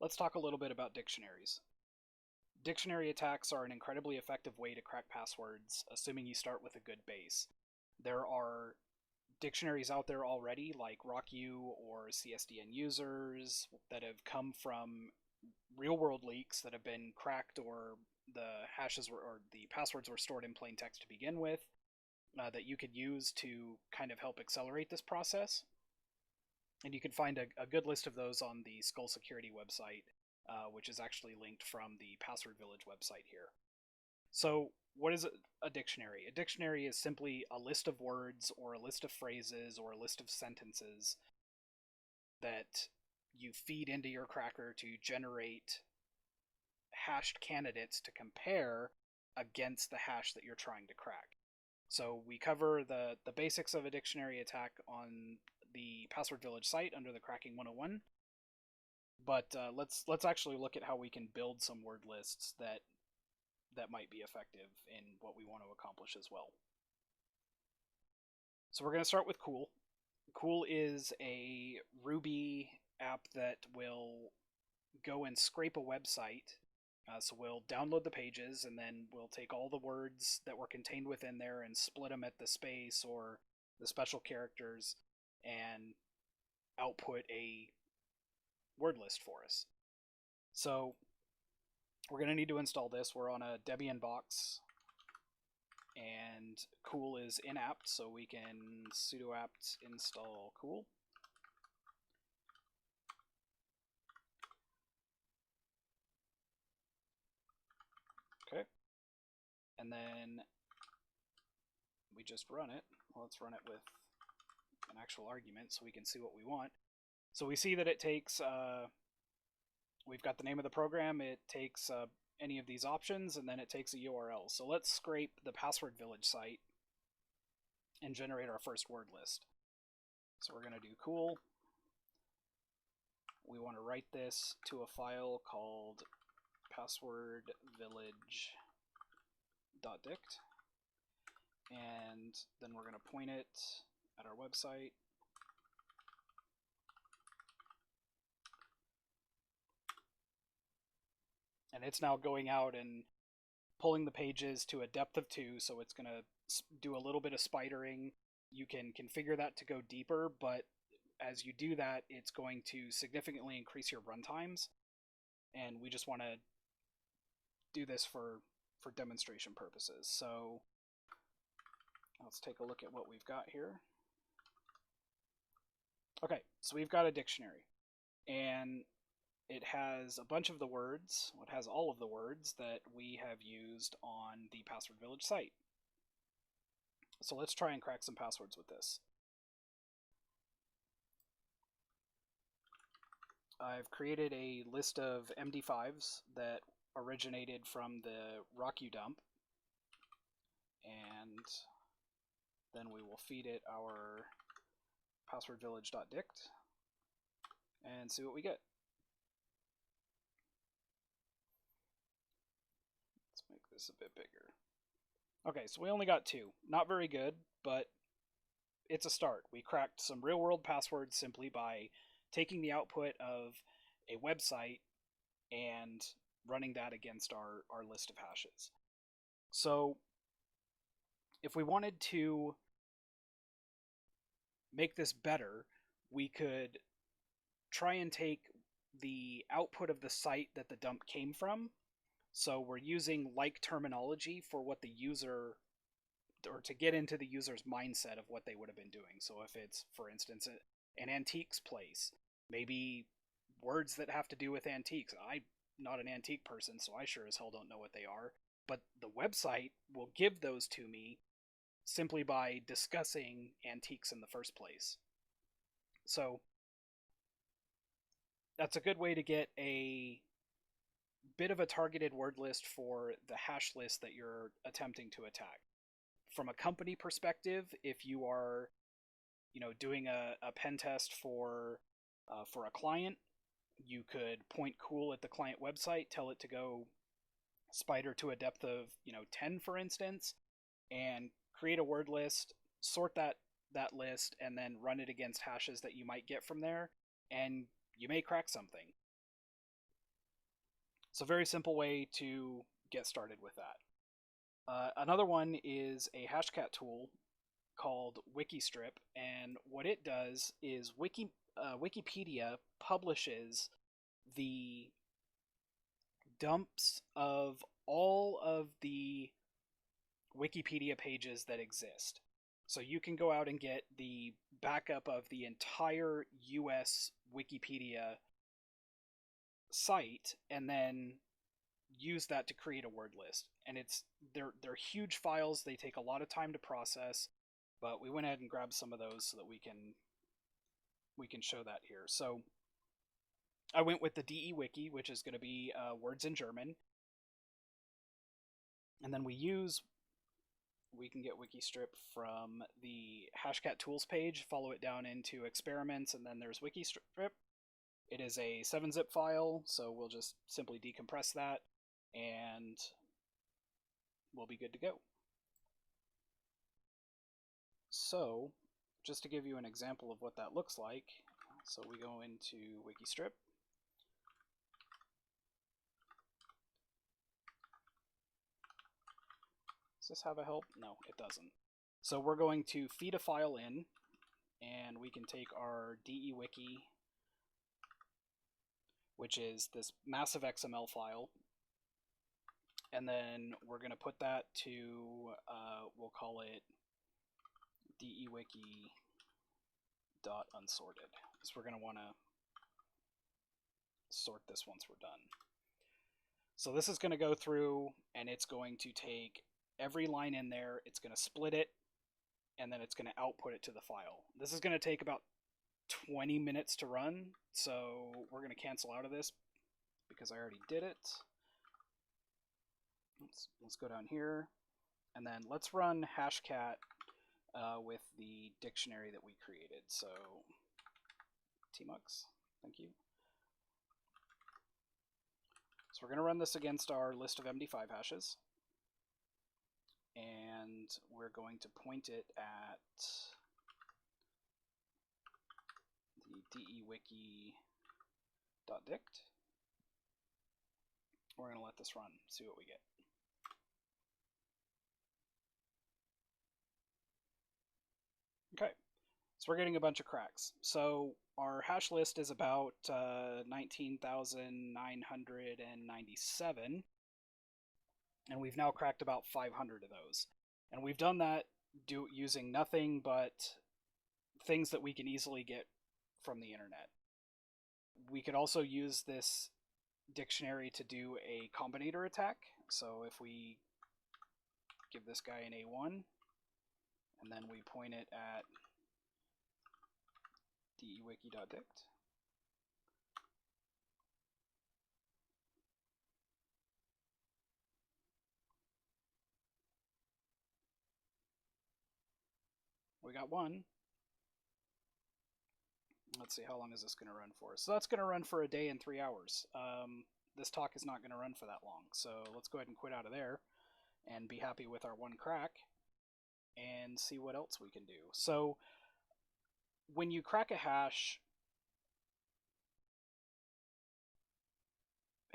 let's talk a little bit about dictionaries. Dictionary attacks are an incredibly effective way to crack passwords, assuming you start with a good base. There are dictionaries out there already, like RockU or CSDN users, that have come from real world leaks that have been cracked, or the passwords were stored in plain text to begin with, that you could use to kind of help accelerate this process. And you can find a good list of those on the Skull Security website, which is actually linked from the Password Village website here. So, what is a dictionary? A dictionary is simply a list of words or a list of phrases or a list of sentences that you feed into your cracker to generate hashed candidates to compare against the hash that you're trying to crack. So we cover the basics of a dictionary attack on the Password Village site under the Cracking 101. But let's actually look at how we can build some word lists that might be effective in what we want to accomplish as well. So we're going to start with Cool. Cool is a Ruby app that will go and scrape a website. So we'll download the pages, and then we'll take all the words that were contained within there and split them at the space or the special characters and output a word list for us. So we're going to need to install this. We're on a Debian box, and Cool is inapt, so we can sudo apt install Cool. Okay. And then we just run it. Well, let's run it with an actual argument so we can see what we want. So we see that it takes, we've got the name of the program, it takes any of these options, and then it takes a URL. So let's scrape the Password Village site and generate our first word list. So we're going to do Cool. We want to write this to a file called passwordvillage.dict, and then we're going to point it at our website. And it's now going out and pulling the pages to a depth of 2, so it's going to do a little bit of spidering. You can configure that to go deeper, but as you do that, it's going to significantly increase your runtimes, and we just want to do this for demonstration purposes. So let's take a look at what we've got here. Okay, so we've got a dictionary, and it has a bunch of the words, it has all of the words that we have used on the Password Village site. So let's try and crack some passwords with this. I've created a list of MD5s that originated from the RockU dump, and then we will feed it our passwordvillage.dict and see what we get. Let's make this a bit bigger. Okay, so we only got 2. Not very good, but it's a start. We cracked some real-world passwords simply by taking the output of a website and running that against our list of hashes. So if we wanted to make this better, we could try and take the output of the site that the dump came from. So we're using like terminology for what the user, or to get into the user's mindset of what they would have been doing. So if it's, for instance, an antiques place, maybe words that have to do with antiques. I'm not an antique person, so I sure as hell don't know what they are. But the website will give those to me simply by discussing antiques in the first place. So that's a good way to get a bit of a targeted word list for the hash list that you're attempting to attack. From a company perspective, if you are, doing a pen test for a client, you could point Cool at the client website, tell it to go spider to a depth of 10, for instance, and create a word list, sort that list, and then run it against hashes that you might get from there, and you may crack something. So very simple way to get started with that. Another one is a Hashcat tool called Wikistrip, and what it does is Wikipedia publishes the dumps of all of the Wikipedia pages that exist. So you can go out and get the backup of the entire US Wikipedia site and then use that to create a word list. And they're huge files, they take a lot of time to process, but we went ahead and grabbed some of those so that we can show that here. So I went with the DE Wiki, which is going to be words in German. And then we can get Wikistrip from the Hashcat tools page, follow it down into experiments, and then there's Wikistrip. It is a 7-zip file, so we'll just simply decompress that, and we'll be good to go. So, just to give you an example of what that looks like, so we go into Wikistrip. Does this have a help? No, it doesn't. So we're going to feed a file in, and we can take our DE Wiki, which is this massive XML file, and then we're going to put that to, we'll call it dewiki.unsorted, because we're going to want to sort this once we're done. So this is going to go through, and it's going to take every line in there, it's going to split it, and then it's going to output it to the file. This is going to take about 20 minutes to run, so we're going to cancel out of this because I already did it. Let's go down here, and then let's run Hashcat with the dictionary that we created. So tmux, thank you. So we're going to run this against our list of MD5 hashes, and we're going to point it at the dewiki.dict. We're going to let this run, see what we get. Okay, so we're getting a bunch of cracks. So our hash list is about 19,997, and we've now cracked about 500 of those. And we've done that using nothing but things that we can easily get from the internet. We could also use this dictionary to do a combinator attack. So if we give this guy an A1, and then we point it at dewiki.dict, we got one. Let's see, how long is this going to run for? So that's going to run for a day and 3 hours. This talk is not going to run for that long, so let's go ahead and quit out of there and be happy with our one crack and see what else we can do. So when you crack a hash,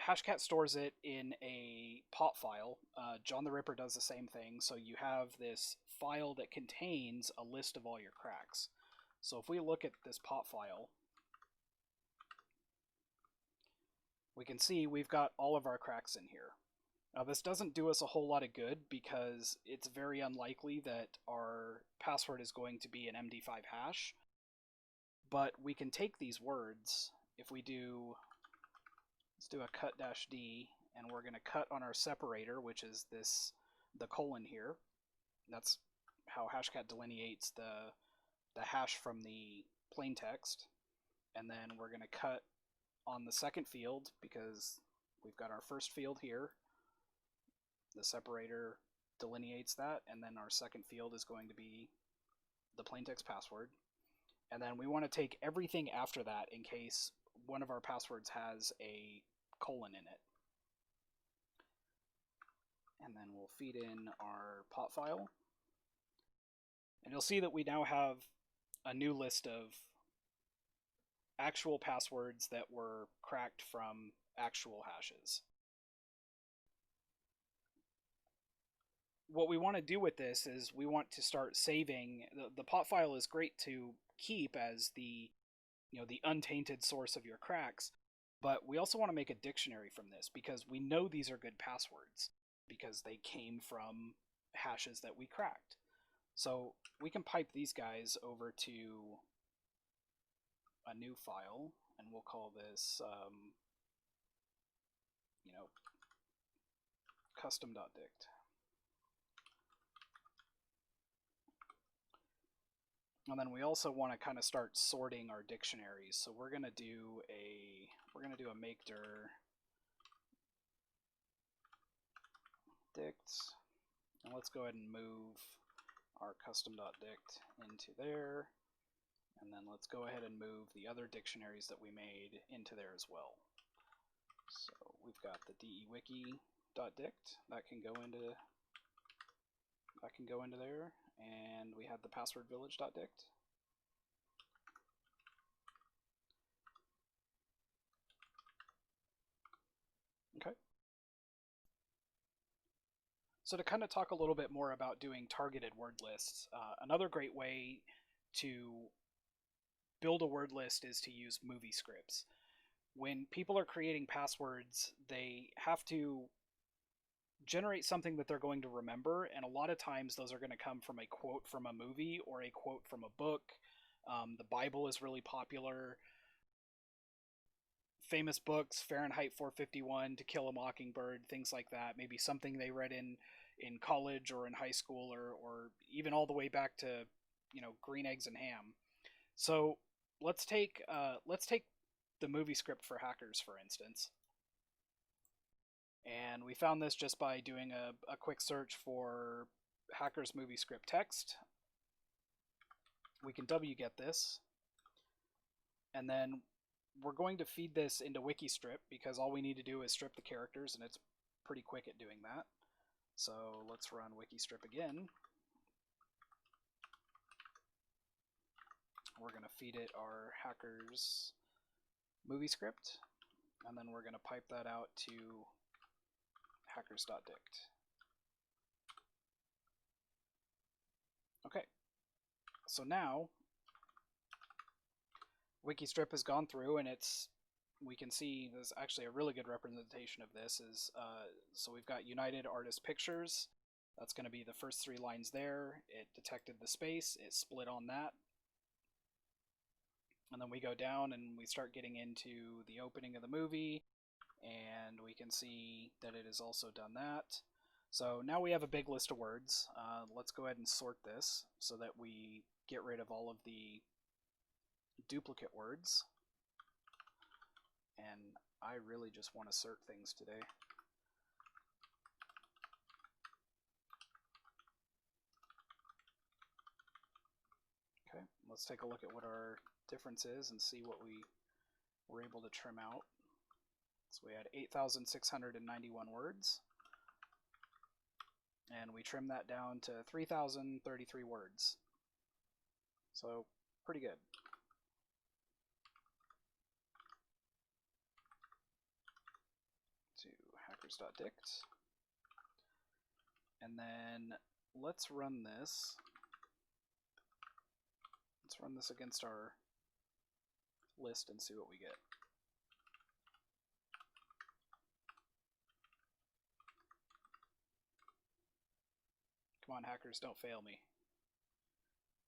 Hashcat stores it in a pot file. John the Ripper does the same thing, so you have this file that contains a list of all your cracks. So if we look at this pot file, we can see we've got all of our cracks in here. Now this doesn't do us a whole lot of good because it's very unlikely that our password is going to be an MD5 hash, but we can take these words. If we do, let's do a cut-d, and we're going to cut on our separator, which is the colon here. That's how Hashcat delineates the hash from the plain text. And then we're going to cut on the second field because we've got our first field here. The separator delineates that, and then our second field is going to be the plaintext password. And then we want to take everything after that in case one of our passwords has a colon in it. And then we'll feed in our pot file. And you'll see that we now have a new list of actual passwords that were cracked from actual hashes. what we want to do with this is we want to start saving the pot file is great to keep as the the untainted source of your cracks, but we also want to make a dictionary from this because we know these are good passwords because they came from hashes that we cracked. So we can pipe these guys over to a new file, and we'll call this custom.dict. And then we also want to kind of start sorting our dictionaries. So we're gonna do a makedir dict, and let's go ahead and move our custom.dict into there, and then let's go ahead and move the other dictionaries that we made into there as well. So we've got the dewiki.dict that can go into there, and we have the passwordvillage.dict. Okay. So to kind of talk a little bit more about doing targeted word lists, another great way to build a word list is to use movie scripts. When people are creating passwords, they have to generate something that they're going to remember, and a lot of times those are going to come from a quote from a movie or a quote from a book. The Bible is really popular. Famous books, Fahrenheit 451, To Kill a Mockingbird, things like that. Maybe something they read in college or in high school, or even all the way back to Green Eggs and Ham. So let's take the movie script for hackers, for instance. And we found this just by doing a quick search for hackers movie script text. We can wget this, and then we're going to feed this into Wikistrip because all we need to do is strip the characters, and it's pretty quick at doing that. So let's run Wikistrip again. We're going to feed it our hackers movie script, and then we're going to pipe that out to hackers.dict. Okay, so now Wikistrip has gone through, and we can see there's actually a really good representation of this. So we've got United Artist Pictures. That's going to be the first 3 lines there. It detected the space, it split on that. And then we go down and we start getting into the opening of the movie, and we can see that it has also done that. So now we have a big list of words. Let's go ahead and sort this so that we get rid of all of the duplicate words. And I really just want to sort things today. Okay, let's take a look at what our difference is and see what we were able to trim out. So we had 8,691 words, and we trimmed that down to 3,033 words. So pretty good. To hackers.dict, and then let's run this. Let's run this against our list and see what we get. Come on, hackers, don't fail me.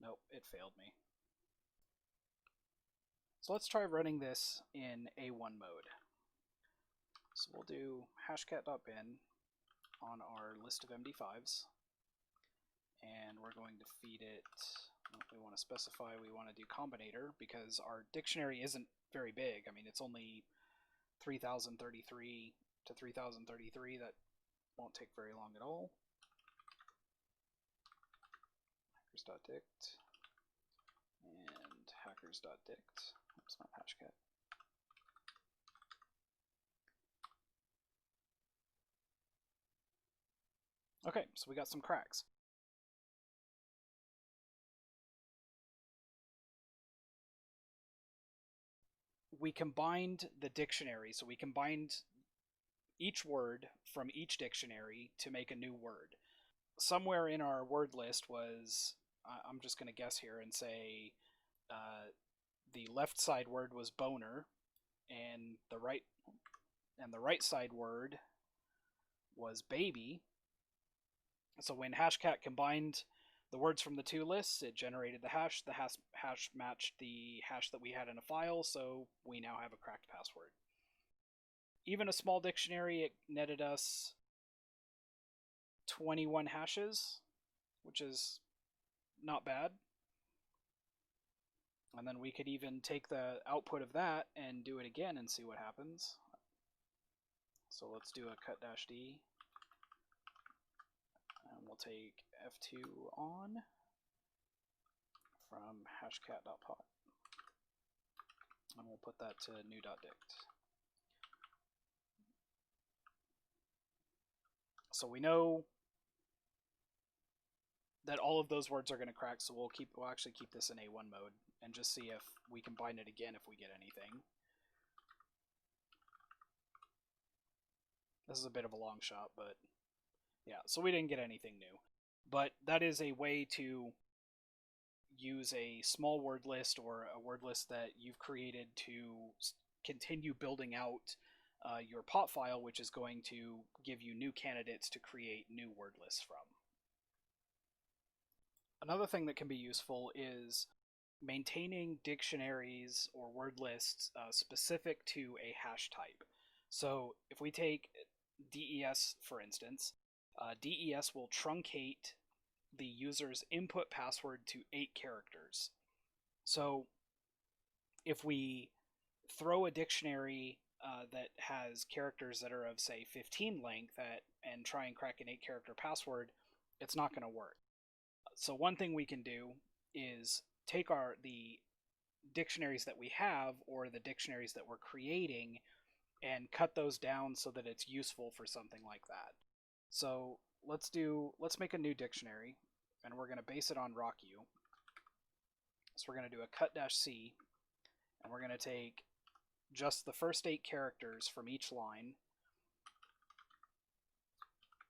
Nope, it failed me. So let's try running this in A1 mode. So we'll do hashcat.bin on our list of MD5s, and we're going to feed it. We want to specify we want to do combinator because our dictionary isn't very big. I mean, it's only 3033 to 3033. That won't take very long at all. Hackers.dict and hackers.dict. Oops, not hashcat. Okay, so we got some cracks. We combined the dictionary, so we combined each word from each dictionary to make a new word. somewhere in our word list was, I'm just going to guess here and say the left side word was boner, and the right side word was baby. So when Hashcat combined the words from the two lists, it generated the hash. The hash matched the hash that we had in a file, so we now have a cracked password. Even a small dictionary, it netted us 21 hashes, which is not bad. And then we could even take the output of that and do it again and see what happens. So let's do a cut-d, and we'll take f2 on from hashcat.pot, and we'll put that to new.dict. So we know that all of those words are going to crack, so we'll actually keep this in A1 mode and just see if we combine it again if we get anything. This is a bit of a long shot, but yeah, so we didn't get anything new. But that is a way to use a small word list or a word list that you've created to continue building out your pot file, which is going to give you new candidates to create new word lists from. Another thing that can be useful is maintaining dictionaries or word lists specific to a hash type. So if we take DES, for instance, DES will truncate the user's input password to 8 characters. So if we throw a dictionary that has characters that are of, say, 15 length and try and crack an 8-character password, it's not going to work. So one thing we can do is take the dictionaries that we have or the dictionaries that we're creating and cut those down so that it's useful for something like that. So let's make a new dictionary, and we're going to base it on RockU. So we're going to do a cut-c, and we're going to take just the first 8 characters from each line,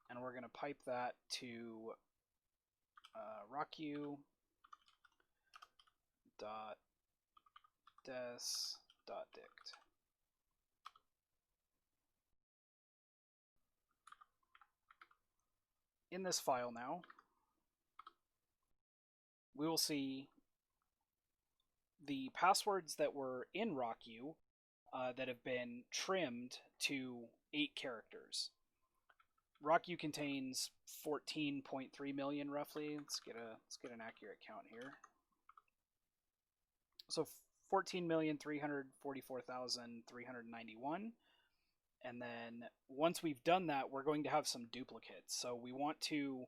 and we're going to pipe that to RockU dot des dot dict. In this file now, we will see the passwords that were in RockU that have been trimmed to 8 characters. RockU contains 14.3 million roughly. Let's get an accurate count here. So 14,344,391. And then once we've done that, we're going to have some duplicates. So we want to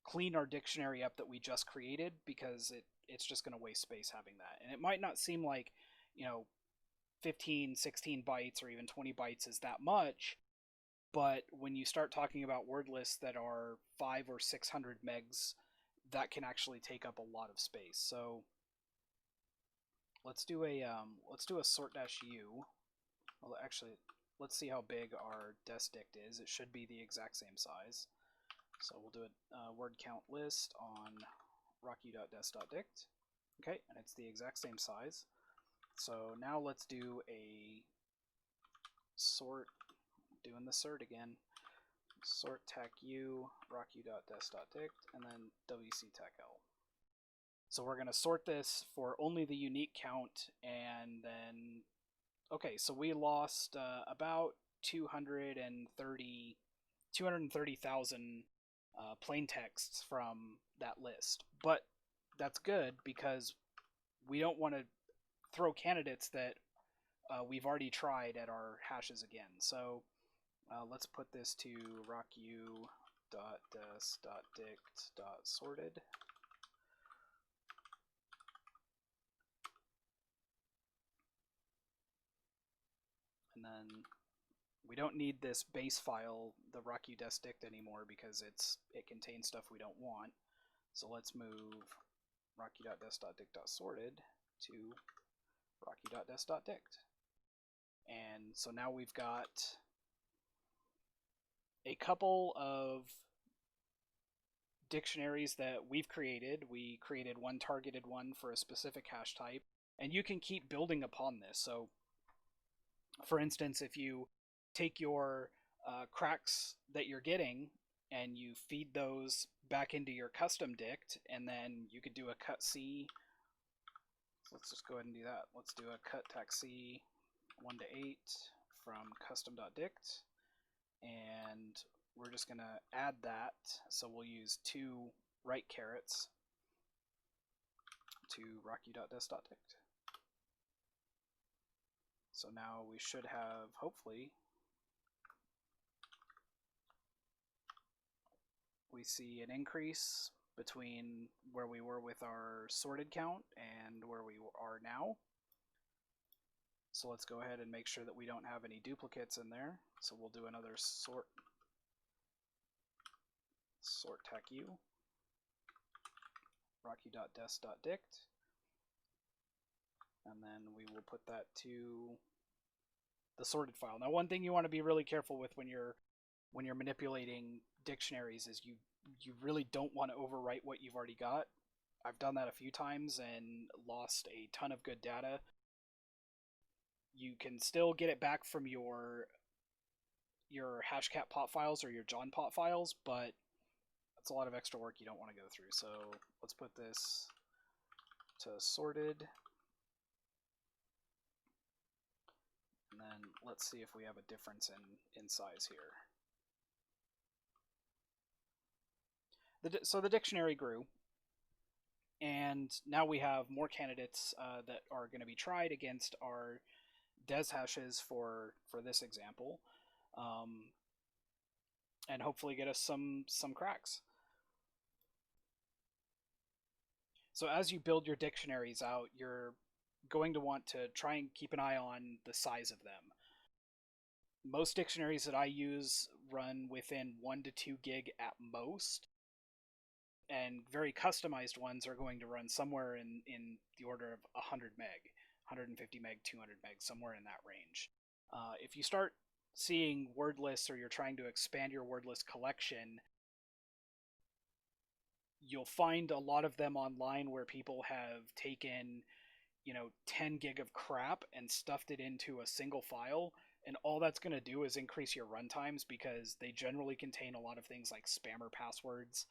clean our dictionary up that we just created because it's just going to waste space having that. And it might not seem like, 15, 16 bytes or even 20 bytes is that much, but when you start talking about word lists that are 500 or 600 megs, that can actually take up a lot of space. So let's do a sort-u. Well, actually, let's see how big our des-dict is. It should be the exact same size. So we'll do a word count list on rocku.des.dict. Okay, and it's the exact same size. So now let's do a sort, doing the sort again, sort tacu rocku.des.dict, and then wc-tac-l. So we're going to sort this for only the unique count, and then, okay, so we lost about 230,000 plain texts from that list. But that's good because we don't want to throw candidates that we've already tried at our hashes again. So let's put this to rocku.des.dict.sorted. And then we don't need this base file, the rocku.des.dict anymore, because it contains stuff we don't want. So let's move rocku.des.dict.sorted to rocku.des.dict. And so now we've got a couple of dictionaries that we've created. We created one targeted one for a specific hash type, and you can keep building upon this. So, for instance, if you take your cracks that you're getting and you feed those back into your custom dict, and then you could do a cut C. So let's just go ahead and do that. Let's do a cut tax C 1 to 8 from custom.dict, and we're just going to add that. So we'll use 2 right carets to rocky.des.dict. So now we should have, hopefully, we see an increase between where we were with our sorted count and where we are now. So let's go ahead and make sure that we don't have any duplicates in there. So we'll do another sort tac u rocky.des.dict, and then we will put that to the sorted file. Now, one thing you want to be really careful with when you're manipulating dictionaries is you really don't want to overwrite what you've already got. I've done that a few times and lost a ton of good data. You can still get it back from your hashcat pot files or your John pot files, but that's a lot of extra work you don't want to go through. So let's put this to sorted, and then let's see if we have a difference in size here. So the dictionary grew, and now we have more candidates that are going to be tried against our des hashes for this example, and hopefully get us some cracks. So as you build your dictionaries out, you're going to want to try and keep an eye on the size of them. Most dictionaries that I use run within 1 to 2 gig at most, and very customized ones are going to run somewhere in the order of 100 meg, 150 meg, 200 meg, somewhere in that range. If you start seeing word lists or you're trying to expand your word list collection, you'll find a lot of them online where people have taken 10 gig of crap and stuffed it into a single file, and all that's going to do is increase your runtimes because they generally contain a lot of things like spammer passwords,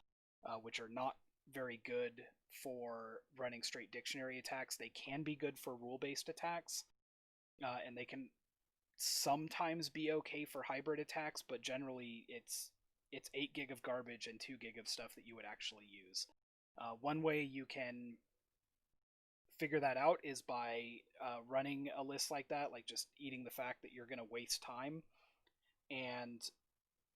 which are not very good for running straight dictionary attacks. They can be good for rule-based attacks, and they can sometimes be okay for hybrid attacks, but generally it's 8 gig of garbage and 2 gig of stuff that you would actually use. One way you can figure that out is by running a list like that, like just eating the fact that you're going to waste time and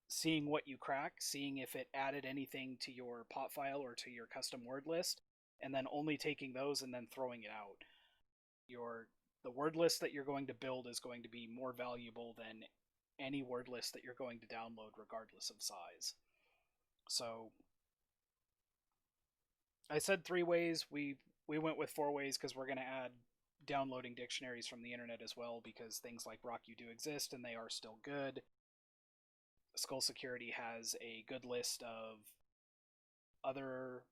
seeing what you crack, seeing if it added anything to your pot file or to your custom word list, and then only taking those and then throwing it out. The word list that you're going to build is going to be more valuable than any word list that you're going to download regardless of size. So I said 3 ways. We went with 4 ways because we're going to add downloading dictionaries from the internet as well, because things like RockU do exist and they are still good. Skull Security has a good list of other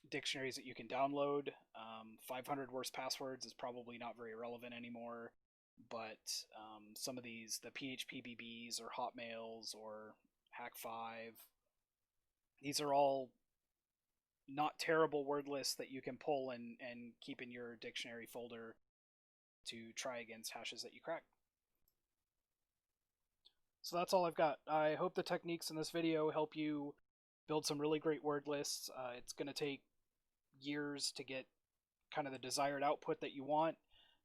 dictionaries that you can download. 500 worst passwords is probably not very relevant anymore, but some of these, the PHPBBs or Hotmails or Hack5, these are all not terrible word lists that you can pull and keep in your dictionary folder to try against hashes that you crack. So that's all I've got. I hope the techniques in this video help you build some really great word lists. It's going to take years to get kind of the desired output that you want.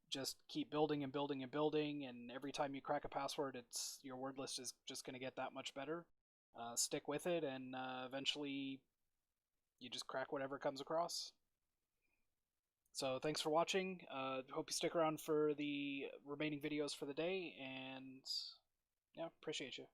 Just keep building and building and building, and every time you crack a password, your word list is just going to get that much better. Stick with it, and eventually you just crack whatever comes across. So thanks for watching. Hope you stick around for the remaining videos for the day, and yeah, appreciate you.